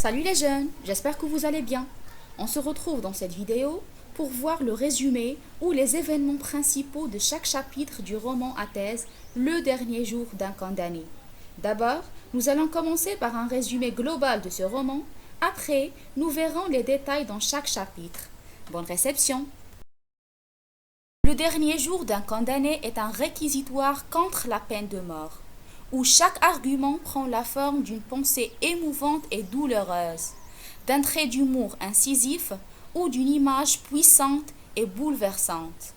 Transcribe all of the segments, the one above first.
Salut les jeunes, j'espère que vous allez bien. On se retrouve dans cette vidéo pour voir le résumé ou les événements principaux de chaque chapitre du roman à thèse Le dernier jour d'un condamné. D'abord, nous allons commencer par un résumé global de ce roman. Après, nous verrons les détails dans chaque chapitre. Bonne réception. Le dernier jour d'un condamné est un réquisitoire contre la peine de mort, où chaque argument prend la forme d'une pensée émouvante et douloureuse, d'un trait d'humour incisif ou d'une image puissante et bouleversante.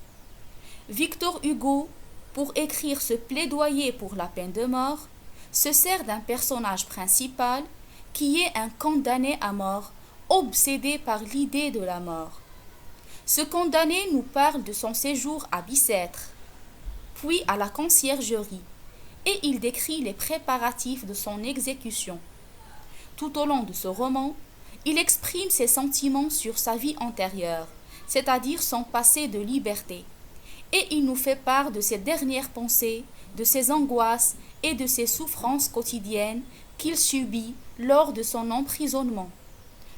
Victor Hugo, pour écrire ce plaidoyer pour la peine de mort, se sert d'un personnage principal qui est un condamné à mort, obsédé par l'idée de la mort. Ce condamné nous parle de son séjour à Bicêtre, puis à la conciergerie, et il décrit les préparatifs de son exécution. Tout au long de ce roman, il exprime ses sentiments sur sa vie antérieure, c'est-à-dire son passé de liberté, et il nous fait part de ses dernières pensées, de ses angoisses et de ses souffrances quotidiennes qu'il subit lors de son emprisonnement.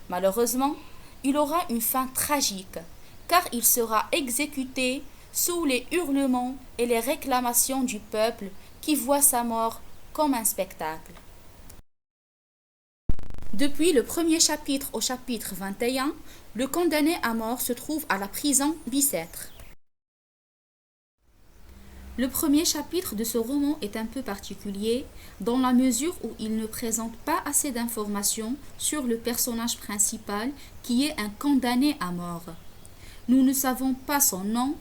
Malheureusement, il aura une fin tragique, car il sera exécuté sous les hurlements et les réclamations du peuple qui voit sa mort comme un spectacle. Depuis le premier chapitre au chapitre 21, le condamné à mort se trouve à la prison Bicêtre. Le premier chapitre de ce roman est un peu particulier dans la mesure où il ne présente pas assez d'informations sur le personnage principal qui est un condamné à mort. Nous ne savons pas son nom,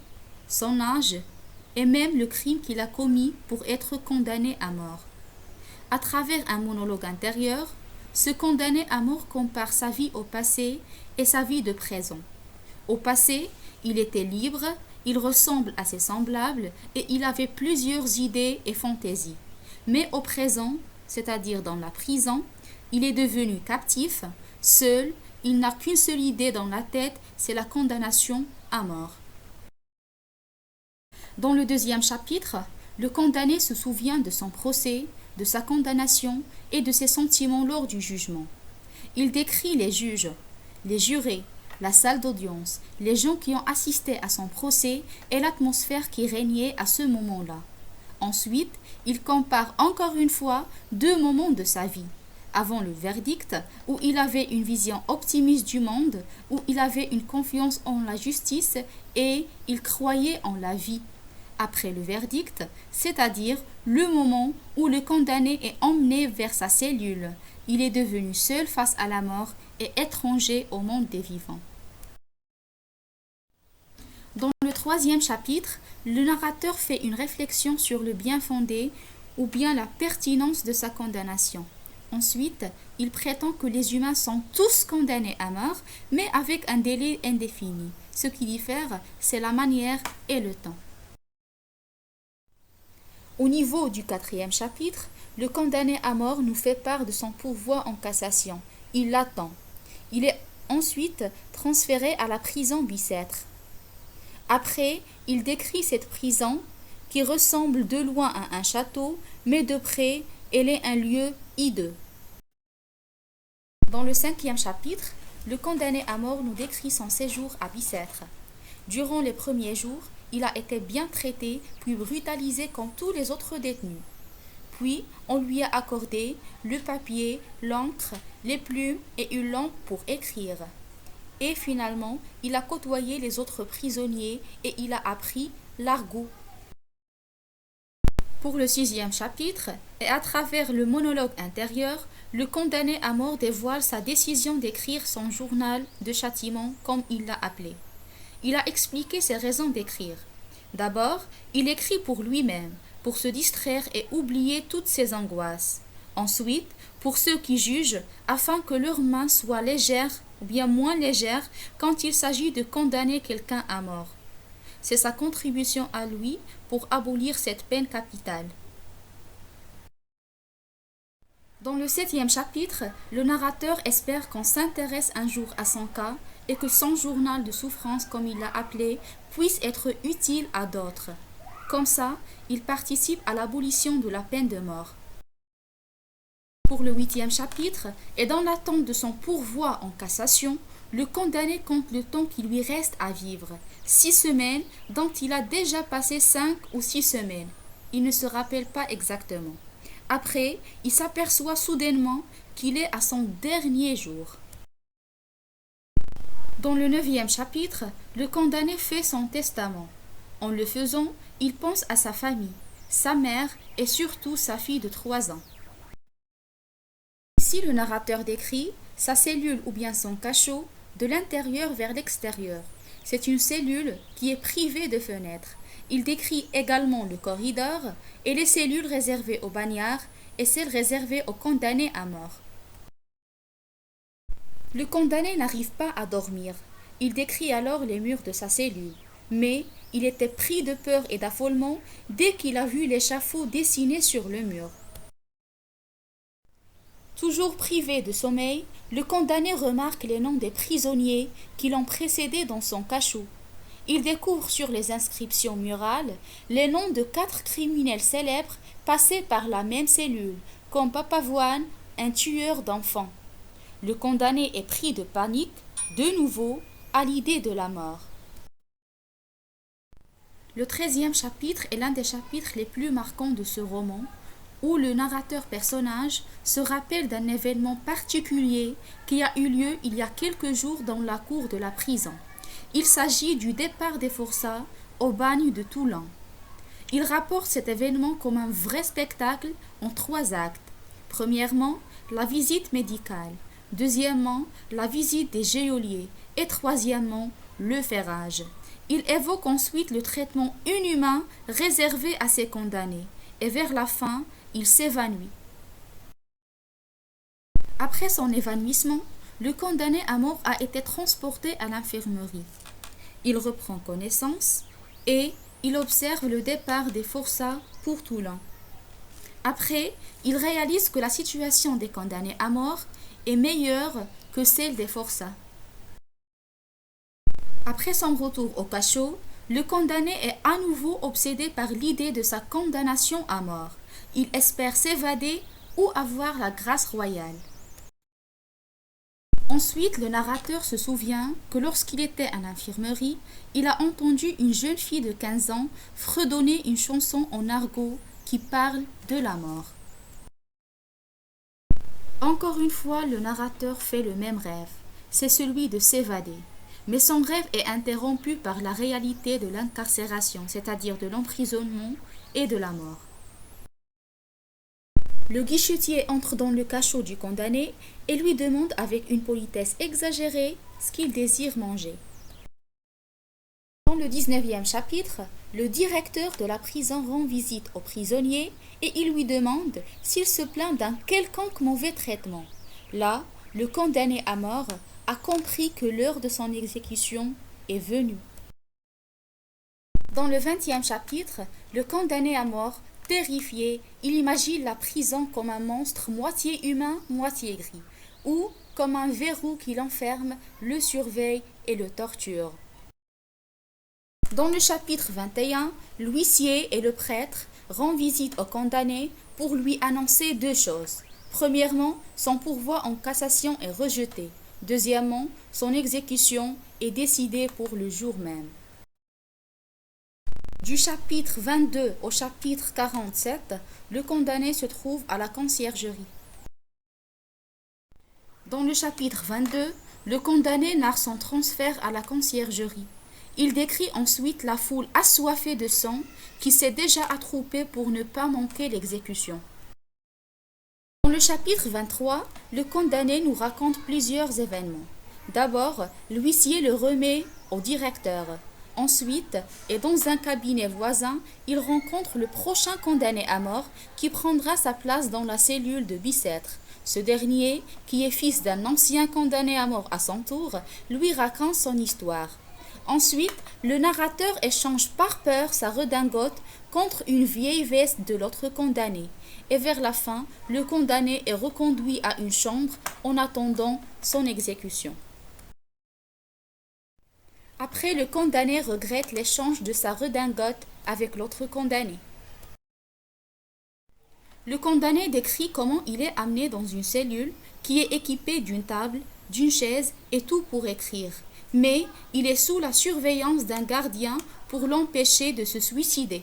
son âge et même le crime qu'il a commis pour être condamné à mort. À travers un monologue intérieur, ce condamné à mort compare sa vie au passé et sa vie de présent. Au passé, il était libre, il ressemble à ses semblables et il avait plusieurs idées et fantaisies. Mais au présent, c'est-à-dire dans la prison, il est devenu captif, seul, il n'a qu'une seule idée dans la tête, c'est la condamnation à mort. Dans le deuxième chapitre, le condamné se souvient de son procès, de sa condamnation et de ses sentiments lors du jugement. Il décrit les juges, les jurés, la salle d'audience, les gens qui ont assisté à son procès et l'atmosphère qui régnait à ce moment-là. Ensuite, il compare encore une fois deux moments de sa vie. Avant le verdict, où il avait une vision optimiste du monde, où il avait une confiance en la justice et il croyait en la vie. Après le verdict, c'est-à-dire le moment où le condamné est emmené vers sa cellule, il est devenu seul face à la mort et étranger au monde des vivants. Dans le troisième chapitre, le narrateur fait une réflexion sur le bien fondé ou bien la pertinence de sa condamnation. Ensuite, il prétend que les humains sont tous condamnés à mort, mais avec un délai indéfini. Ce qui diffère, c'est la manière et le temps. Au niveau du quatrième chapitre, le condamné à mort nous fait part de son pourvoi en cassation. Il l'attend. Il est ensuite transféré à la prison Bicêtre. Après, il décrit cette prison qui ressemble de loin à un château, mais de près, elle est un lieu hideux. Dans le cinquième chapitre, le condamné à mort nous décrit son séjour à Bicêtre. Durant les premiers jours, il a été bien traité puis brutalisé comme tous les autres détenus. Puis, on lui a accordé le papier, l'encre, les plumes et une lampe pour écrire. Et finalement, il a côtoyé les autres prisonniers et il a appris l'argot. Pour le sixième chapitre, et à travers le monologue intérieur, le condamné à mort dévoile sa décision d'écrire son journal de châtiment comme il l'a appelé. Il a expliqué ses raisons d'écrire. D'abord, il écrit pour lui-même, pour se distraire et oublier toutes ses angoisses. Ensuite, pour ceux qui jugent, afin que leurs mains soient légères ou bien moins légères quand il s'agit de condamner quelqu'un à mort. C'est sa contribution à lui pour abolir cette peine capitale. Dans le septième chapitre, le narrateur espère qu'on s'intéresse un jour à son cas et que son journal de souffrance, comme il l'a appelé, puisse être utile à d'autres. Comme ça, il participe à l'abolition de la peine de mort. Pour le 8e chapitre, et dans l'attente de son pourvoi en cassation, le condamné compte le temps qui lui reste à vivre, 6 semaines dont il a déjà passé 5 ou 6 semaines. Il ne se rappelle pas exactement. Après, il s'aperçoit soudainement qu'il est à son dernier jour. Dans le 9e chapitre, le condamné fait son testament. En le faisant, il pense à sa famille, sa mère et surtout sa fille de 3 ans. Ici, le narrateur décrit sa cellule ou bien son cachot de l'intérieur vers l'extérieur. C'est une cellule qui est privée de fenêtres. Il décrit également le corridor et les cellules réservées aux bagnards et celles réservées aux condamnés à mort. Le condamné n'arrive pas à dormir. Il décrit alors les murs de sa cellule. Mais il était pris de peur et d'affolement dès qu'il a vu l'échafaud dessiné sur le mur. Toujours privé de sommeil, le condamné remarque les noms des prisonniers qui l'ont précédé dans son cachot. Il découvre sur les inscriptions murales les noms de 4 criminels célèbres passés par la même cellule, comme Papavoine, un tueur d'enfants. Le condamné est pris de panique, de nouveau, à l'idée de la mort. Le 13e chapitre est l'un des chapitres les plus marquants de ce roman, où le narrateur-personnage se rappelle d'un événement particulier qui a eu lieu il y a quelques jours dans la cour de la prison. Il s'agit du départ des forçats au bagne de Toulon. Il rapporte cet événement comme un vrai spectacle en 3 actes. Premièrement, la visite médicale. Deuxièmement, la visite des geôliers. Et troisièmement, le ferrage. Il évoque ensuite le traitement inhumain réservé à ces condamnés. Et vers la fin, il s'évanouit. Après son évanouissement, le condamné à mort a été transporté à l'infirmerie. Il reprend connaissance et il observe le départ des forçats pour Toulon. Après, il réalise que la situation des condamnés à mort est meilleure que celle des forçats. Après son retour au cachot, le condamné est à nouveau obsédé par l'idée de sa condamnation à mort. Il espère s'évader ou avoir la grâce royale. Ensuite, le narrateur se souvient que lorsqu'il était à l'infirmerie, il a entendu une jeune fille de 15 ans fredonner une chanson en argot qui parle de la mort. Encore une fois, le narrateur fait le même rêve, c'est celui de s'évader. Mais son rêve est interrompu par la réalité de l'incarcération, c'est-à-dire de l'emprisonnement et de la mort. Le guichetier entre dans le cachot du condamné et lui demande avec une politesse exagérée ce qu'il désire manger. Dans le 19e chapitre, le directeur de la prison rend visite au prisonnier et il lui demande s'il se plaint d'un quelconque mauvais traitement. Là, le condamné à mort a compris que l'heure de son exécution est venue. Dans le 20e chapitre, le condamné à mort, terrifié, il imagine la prison comme un monstre moitié humain, moitié gris, ou comme un verrou qui l'enferme, le surveille et le torture. Dans le chapitre 21, l'huissier et le prêtre rendent visite au condamné pour lui annoncer 2 choses. Premièrement, son pourvoi en cassation est rejeté. Deuxièmement, son exécution est décidée pour le jour même. Du chapitre 22 au chapitre 47, le condamné se trouve à la conciergerie. Dans le chapitre 22, le condamné narre son transfert à la conciergerie. Il décrit ensuite la foule assoiffée de sang qui s'est déjà attroupée pour ne pas manquer l'exécution. Dans le chapitre 23, le condamné nous raconte plusieurs événements. D'abord, l'huissier le remet au directeur. Ensuite, et dans un cabinet voisin, il rencontre le prochain condamné à mort qui prendra sa place dans la cellule de Bicêtre. Ce dernier, qui est fils d'un ancien condamné à mort à son tour, lui raconte son histoire. Ensuite, le narrateur échange par peur sa redingote contre une vieille veste de l'autre condamné. Et vers la fin, le condamné est reconduit à une chambre en attendant son exécution. Après, le condamné regrette l'échange de sa redingote avec l'autre condamné. Le condamné décrit comment il est amené dans une cellule qui est équipée d'une table, d'une chaise et tout pour écrire. Mais il est sous la surveillance d'un gardien pour l'empêcher de se suicider.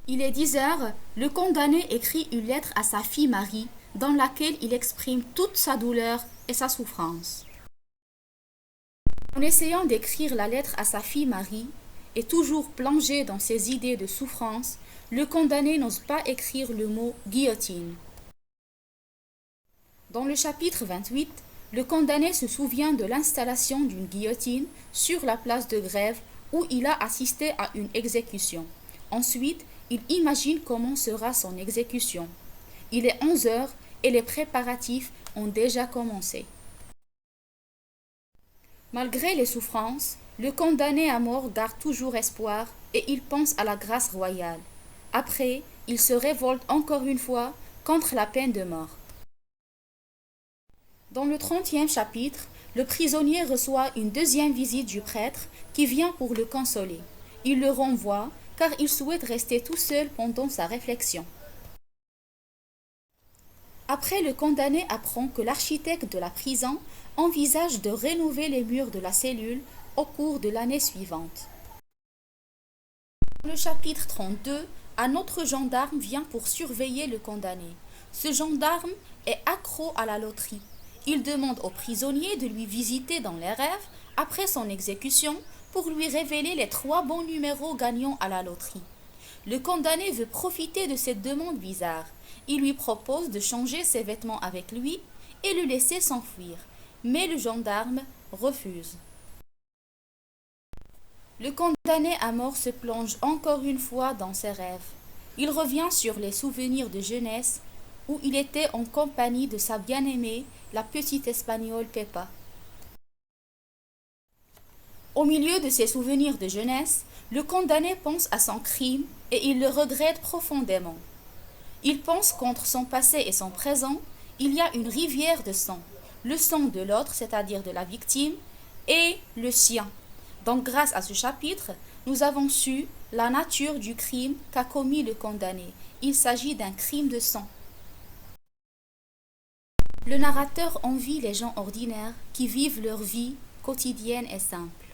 Il est 10 heures, le condamné écrit une lettre à sa fille Marie, dans laquelle il exprime toute sa douleur et sa souffrance. En essayant d'écrire la lettre à sa fille Marie, et toujours plongé dans ses idées de souffrance, le condamné n'ose pas écrire le mot guillotine. Dans le chapitre 28, le condamné se souvient de l'installation d'une guillotine sur la place de Grève où il a assisté à une exécution. Ensuite, il imagine comment sera son exécution. Il est 11 heures et les préparatifs ont déjà commencé. Malgré les souffrances, le condamné à mort garde toujours espoir et il pense à la grâce royale. Après, il se révolte encore une fois contre la peine de mort. Dans le 30e chapitre, le prisonnier reçoit une deuxième visite du prêtre qui vient pour le consoler. Il le renvoie car il souhaite rester tout seul pendant sa réflexion. Après, le condamné apprend que l'architecte de la prison envisage de rénover les murs de la cellule au cours de l'année suivante. Dans le chapitre 32, un autre gendarme vient pour surveiller le condamné. Ce gendarme est accro à la loterie. Il demande au prisonnier de lui visiter dans les rêves après son exécution pour lui révéler les 3 bons numéros gagnants à la loterie. Le condamné veut profiter de cette demande bizarre. Il lui propose de changer ses vêtements avec lui et le laisser s'enfuir, mais le gendarme refuse. Le condamné à mort se plonge encore une fois dans ses rêves. Il revient sur les souvenirs de jeunesse où il était en compagnie de sa bien-aimée, la petite espagnole Pepa. Au milieu de ses souvenirs de jeunesse, le condamné pense à son crime et il le regrette profondément. Il pense qu'entre son passé et son présent, il y a une rivière de sang, le sang de l'autre, c'est-à-dire de la victime, et le sien. Donc grâce à ce chapitre, nous avons su la nature du crime qu'a commis le condamné. Il s'agit d'un crime de sang. Le narrateur envie les gens ordinaires qui vivent leur vie quotidienne et simple.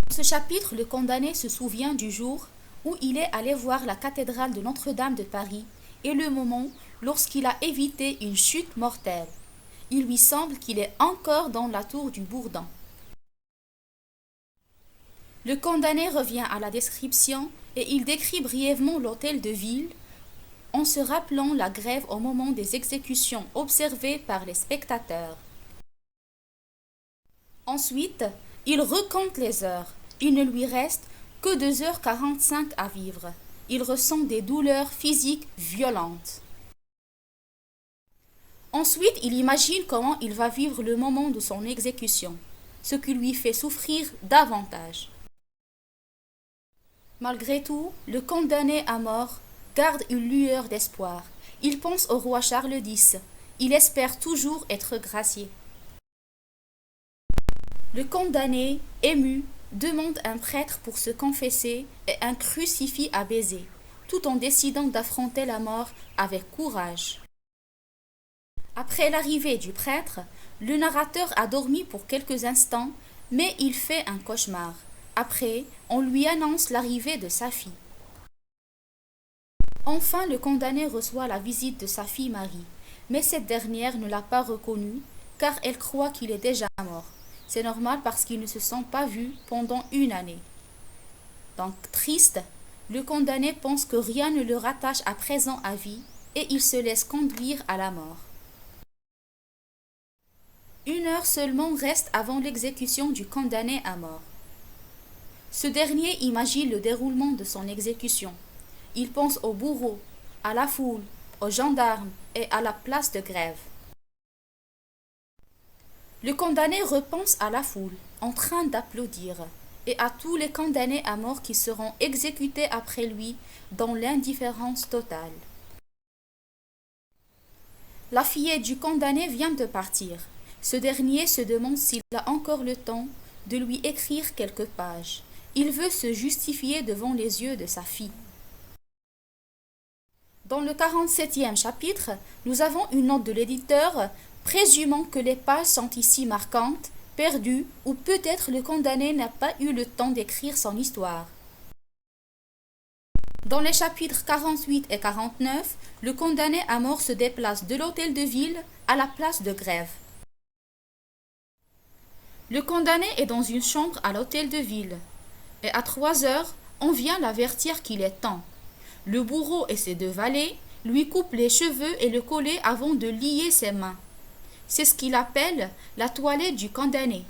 Dans ce chapitre, le condamné se souvient du jour où il est allé voir la cathédrale de Notre-Dame de Paris et le moment lorsqu'il a évité une chute mortelle. Il lui semble qu'il est encore dans la tour du Bourdon. Le condamné revient à la description et il décrit brièvement l'hôtel de ville en se rappelant la grève au moment des exécutions observées par les spectateurs. Ensuite, il recompte les heures. Il ne lui reste que 2h45 à vivre. Il ressent des douleurs physiques violentes. Ensuite, il imagine comment il va vivre le moment de son exécution, ce qui lui fait souffrir davantage. Malgré tout, le condamné à mort garde une lueur d'espoir. Il pense au roi Charles X. Il espère toujours être gracié. Le condamné, ému, demande un prêtre pour se confesser et un crucifix à baiser, tout en décidant d'affronter la mort avec courage. Après l'arrivée du prêtre, le narrateur a dormi pour quelques instants, mais il fait un cauchemar. Après, on lui annonce l'arrivée de sa fille. Enfin, le condamné reçoit la visite de sa fille Marie, mais cette dernière ne l'a pas reconnu car elle croit qu'il est déjà mort. C'est normal parce qu'ils ne se sont pas vus pendant une année. Donc, triste, le condamné pense que rien ne le rattache à présent à vie et il se laisse conduire à la mort. 1 heure seulement reste avant l'exécution du condamné à mort. Ce dernier imagine le déroulement de son exécution. Il pense au bourreau, à la foule, aux gendarmes et à la place de Grève. Le condamné repense à la foule, en train d'applaudir, et à tous les condamnés à mort qui seront exécutés après lui dans l'indifférence totale. La fillette du condamné vient de partir. Ce dernier se demande s'il a encore le temps de lui écrire quelques pages. Il veut se justifier devant les yeux de sa fille. Dans le 47e chapitre, nous avons une note de l'éditeur présumant que les pages sont ici marquantes, perdues ou peut-être le condamné n'a pas eu le temps d'écrire son histoire. Dans les chapitres 48 et 49, le condamné à mort se déplace de l'hôtel de ville à la place de grève. Le condamné est dans une chambre à l'hôtel de ville et à 3 heures, on vient l'avertir qu'il est temps. Le bourreau et ses deux valets lui coupent les cheveux et le collet avant de lier ses mains. C'est ce qu'il appelle la toilette du condamné.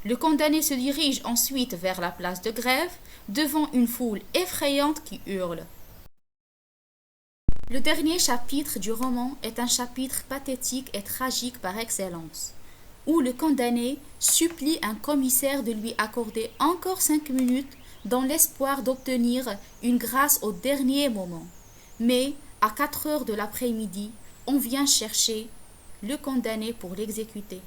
Le condamné se dirige ensuite vers la place de grève, devant une foule effrayante qui hurle. Le dernier chapitre du roman est un chapitre pathétique et tragique par excellence, où le condamné supplie un commissaire de lui accorder encore 5 minutes dans l'espoir d'obtenir une grâce au dernier moment. Mais, à 4 heures de l'après-midi, on vient chercher le condamné pour l'exécuter.